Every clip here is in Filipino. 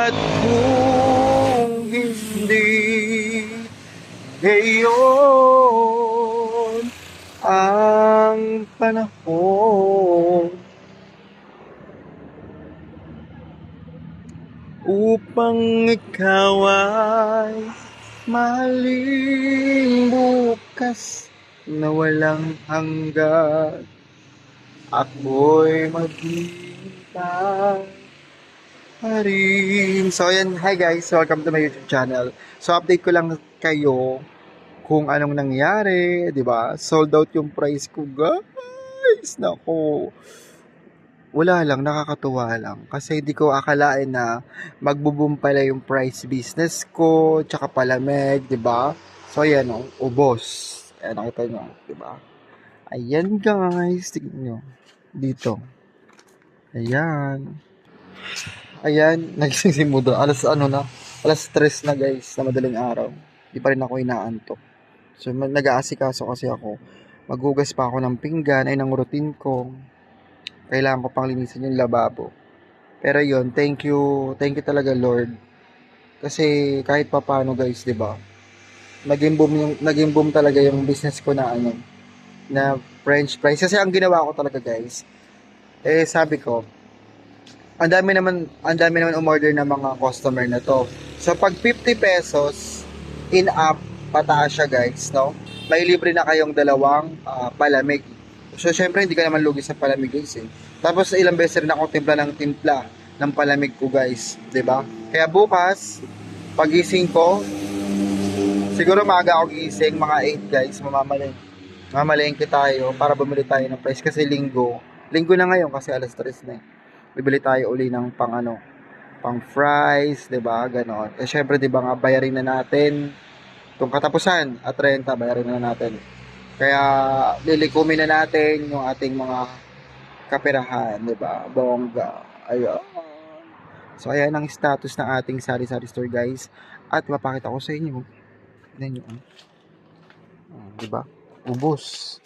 At kung hindi ngayon ang panahon upang ikaw ay mahalin bukas na walang hanggan, ako'y maghihintay pa rin. So ayan, hi guys, welcome to my YouTube channel. So update ko lang kayo kung anong nangyari, 'di ba? Sold out yung price ko, guys. Nako. Wala lang, nakakatuwa lang. Kasi hindi ko akalain na magbo-boom pala yung price business ko, tsaka palamig, 'di ba? So ayan, oh, ubos. Ayan, nakita nyo, 'di ba? Ayan guys, tignan nyo. Dito. Ayan. Ayan, nagising si Mudo. Alas 3 na guys, na madaling araw. Di pa rin ako inaantok. So, nag-aasikaso kasi ako. Maghugas pa ako ng pinggan, ay ng routine ko. Kailangan ko pang linisin yung lababo. Pero yun, thank you talaga Lord. Kasi kahit pa paano guys, di ba? Naging boom talaga yung business ko na na French fries. Kasi ang ginawa ko talaga guys, sabi ko, ang dami naman umorder ng mga customer na to. So pag 50 pesos in up pataas siya guys, no? May libre na kayong dalawang palamig. So syempre hindi ka naman lugi sa palamig guys eh. Tapos ilang beses rin ako timpla ng palamig ko guys, 'di ba? Kaya bukas pagising ko, siguro maaga ako gising, mga 8 guys, Mamalengke tayo para bumili tayo ng price kasi linggo na ngayon kasi alas 3 na eh. Bibili tayo uli ng pang fries, 'di ba? Ganon. Eh syempre 'di ba nga bayarin na natin itong katapusan at renta, bayarin na natin. Kaya lilikumin na natin yung ating mga kaperahan, 'di ba? Bongga. Ayun. So ayan ang status ng ating sari-sari store, guys. At mapakita ko sa inyo. Tingnan niyo. 'Di ba? Ubos.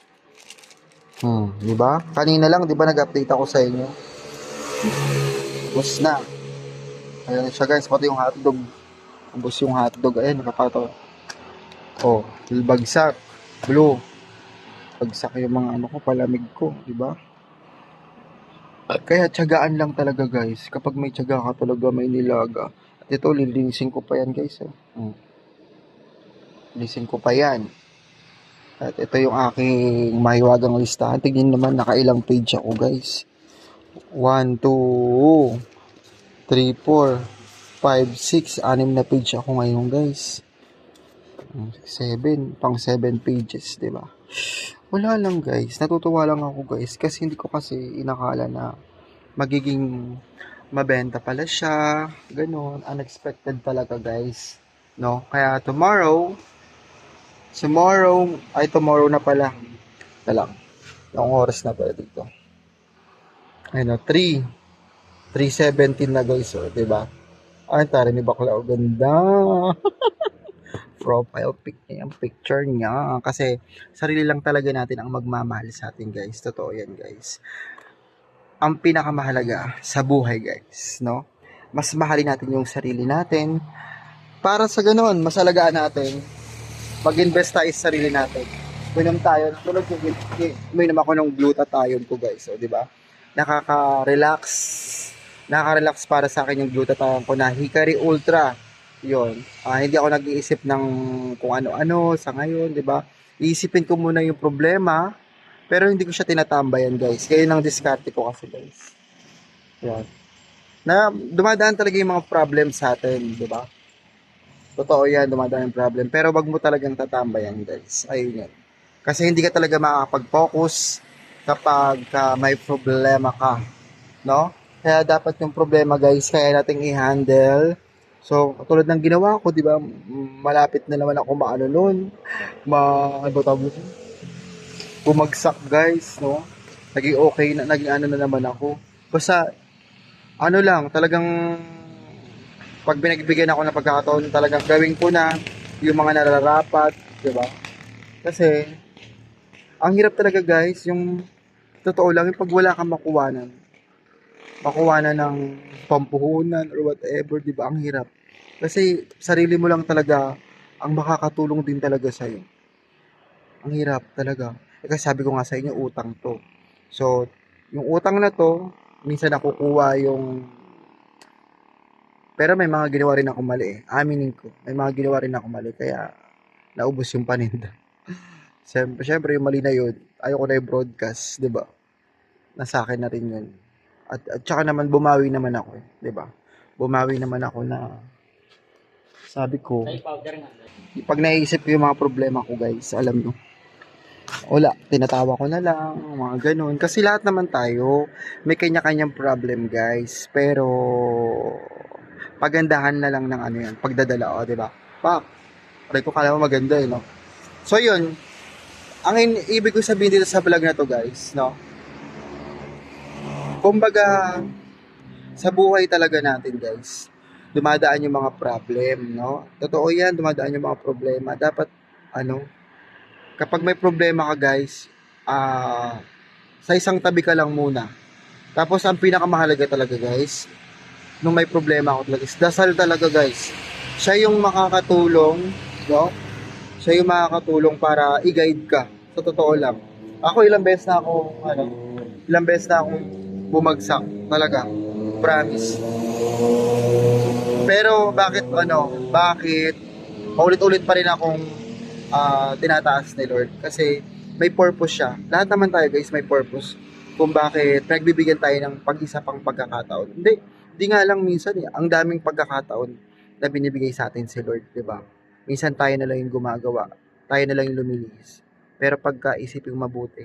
'Di ba? Kanina lang 'di ba nag-update ako sa inyo. Ubos na. Ayan siya guys, pati yung hotdog. Ubos yung hotdog. Ayan, nakapataw. Oh, bagsak. Blue. Bagsak yung mga ano ko, palamig ko, di ba? Kaya tiyagaan lang talaga guys. Kapag may tiyaga ka talaga, may nilaga. At ito, lilinisin ko pa yan guys. Linisin ko pa yan. At ito yung aking mahiwagang listahan. Tignan naman, nakailang page ako guys. 1, 2, 3, 4, 5, 6, 6 na page ako ngayon guys. 7, pang 7 pages, di ba? Wala lang guys, natutuwa lang ako guys kasi hindi ko kasi inakala na magiging mabenta pala siya, ganun, unexpected talaga guys, no? Kaya tomorrow na pala, talang, yung oras na pala dito, ayun, 3:17 na guys, oh, diba? Ay, tara ni bakla, oh, ganda. Profile pic niya, yung picture niya. Kasi, sarili lang talaga natin ang magmamahal sa atin, guys. Totoo yan, guys. Ang pinakamahalaga sa buhay, guys, no? Mas mahalin natin yung sarili natin. Para sa ganoon, mas alagaan natin. Mag-invest tayo sa sarili natin. Uminom tayo. Tulad yung uminom ako ng glutathione ko, guys. O, di ba? Nakaka-relax. Nakaka-relax para sa akin yung glutathione ko na Hikari Ultra. Yun. Hindi ako nag-iisip ng kung ano-ano sa ngayon, di ba? Iisipin ko muna yung problema, pero hindi ko siya tinatambayan, guys. Kaya ang diskarte ko kasi, guys. Yan. Na dumadaan talaga yung mga problem sa atin, di ba? Totoo yan, dumadaan yung problem. Pero wag mo talagang tatambayan, guys. Ayun yan. Kasi hindi ka talaga makakapag-focus kapag may problema ka, no? Kaya dapat yung problema, guys, kaya nating i-handle. So, tulad ng ginawa ko, di ba, malapit na naman ako maano nun, bumagsak guys, no? Naging okay na, naging ano na naman ako. Basta, ano lang, talagang, pag binagbigyan ako ng pagkakataon, talagang gawin ko na yung mga nararapat, di ba? Kasi, ang hirap talaga guys, yung, totoo lang, yung pag wala kang makuwanan. makuha na ng pampuhunan or whatever, di ba? Ang hirap. Kasi sarili mo lang talaga ang makakatulong din talaga sa'yo. Ang hirap talaga. Eh, kasi sabi ko nga sa inyo, utang to. So, yung utang na to, minsan nakukuha yung... Pero may mga ginawa rin ako mali eh. Aminin ko. May mga ginawa rin ako mali. Kaya, naubos yung paninda. Siyempre, yung mali na yun, ayoko na yung broadcast, di ba? Nasa akin na rin yun. At saka naman, bumawi naman ako eh. Di ba? Bumawi naman ako na, sabi ko, pag naisip ko yung mga problema ko guys, alam nyo, wala, tinatawa ko na lang, mga ganun. Kasi lahat naman tayo, may kanya-kanyang problem, guys. Pero, pagandahan na lang ng ano yan, pagdadala, o, di ba? Pak, aray ko kala mo maganda, eh, no? So, yun, ibig ko sabihin dito sa vlog na to, guys, no? Kumbaga, sa buhay talaga natin, guys, dumadaan yung mga problem, no? Totoo yan, dumadaan yung mga problema. Dapat, ano, kapag may problema ka guys, sa isang tabi ka lang muna. Tapos ang pinakamahalaga talaga guys, nung may problema ako talaga, is dasal talaga guys. Siya yung makakatulong, no? Siya yung makakatulong para i-guide ka. Sa totoo lang. Ako ilang beses na akong bumagsak talaga. Promise. Pero bakit paulit-ulit pa rin akong tinataas ni Lord kasi may purpose siya. Lahat naman tayo guys may purpose kung bakit nagbibigyan tayo ng pag-isa pang pagkakataon. Hindi nga lang minsan ang daming pagkakataon na binibigay sa atin si Lord, di ba? Minsan tayo na lang yung gumagawa, tayo na lang yung lumilihis. Pero pagka isipin mabuti,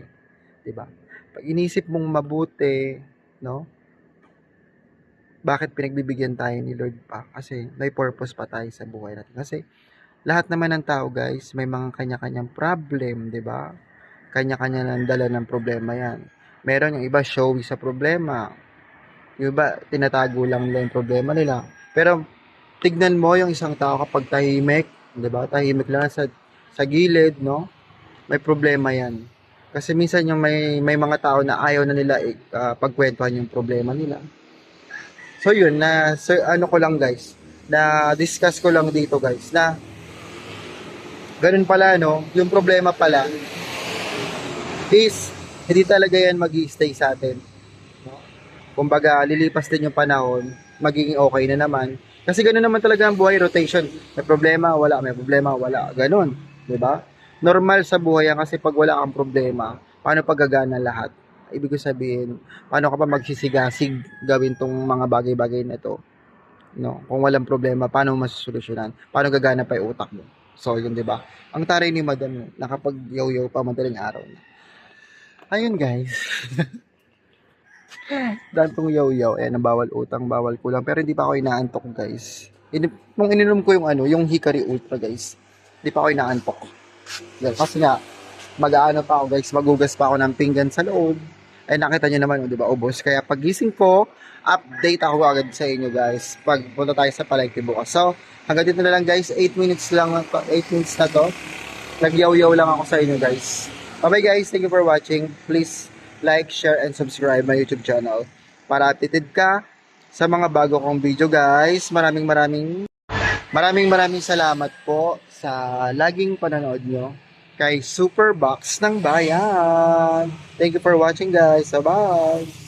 di ba? Pag inisip mong mabuti, no? Bakit pinagbibigyan tayo ni Lord pa? Kasi may purpose pa tayo sa buhay natin. Kasi lahat naman ng tao guys, may mga kanya-kanyang problem, 'di ba? Kanya-kanya ng dala ng problema 'yan. Meron yung iba showy sa problema. Yung iba tinatago lang nila yung problema nila. Pero tignan mo yung isang tao kapag tahimik, 'di ba? Tahimik lang sa gilid, no? May problema 'yan. Kasi minsan yung may mga tao na ayaw na nila pagkwentuhan yung problema nila. So yun ano ko lang guys, na discuss ko lang dito guys na ganun pala, no? Yung problema pala is hindi talaga yan mag-i-stay sa atin. No? Kumbaga, lilipas din yung panahon, magiging okay na naman. Kasi ganun naman talaga ang buhay, rotation. May problema, wala. May problema, wala. Ganun. 'Di ba? Normal sa buhay yan kasi pag wala kang problema, paano paggagana lahat? Ibig ko sabihin, paano ka pa magsisigasig gawin tong mga bagay-bagay na to? No? Kung walang problema, paano mo masusolusyonan? Paano gagana pa yung utak mo? So, yun, di ba? Ang taray ni Madam, nakapag-yaw-yaw pa madaling araw na. Ayun, guys. Dantong yaw-yaw. Eh, bawal utang, bawal kulang. Pero hindi pa ako inaantok, guys. Nung ininom ko yung Hikari Ultra, guys, hindi pa ako inaantok. Yan, kasi nga, mag-aano pa ako, guys, magugas pa ako ng pinggan sa loob. Eh, nakita nyo naman, di ba, ubos. Kaya pagising ko, update ako agad sa inyo, guys. Pag punta tayo sa Palengke bukas. So, hanggang dito na lang, guys. 8 minutes na to. Nag-yaw-yaw lang ako sa inyo, guys. Bye-bye, guys. Thank you for watching. Please like, share, and subscribe my YouTube channel para updated ka sa mga bago kong video, guys. Maraming salamat po sa laging panonood nyo kay Superbox ng Bayan. Thank you for watching, guys. Bye-bye!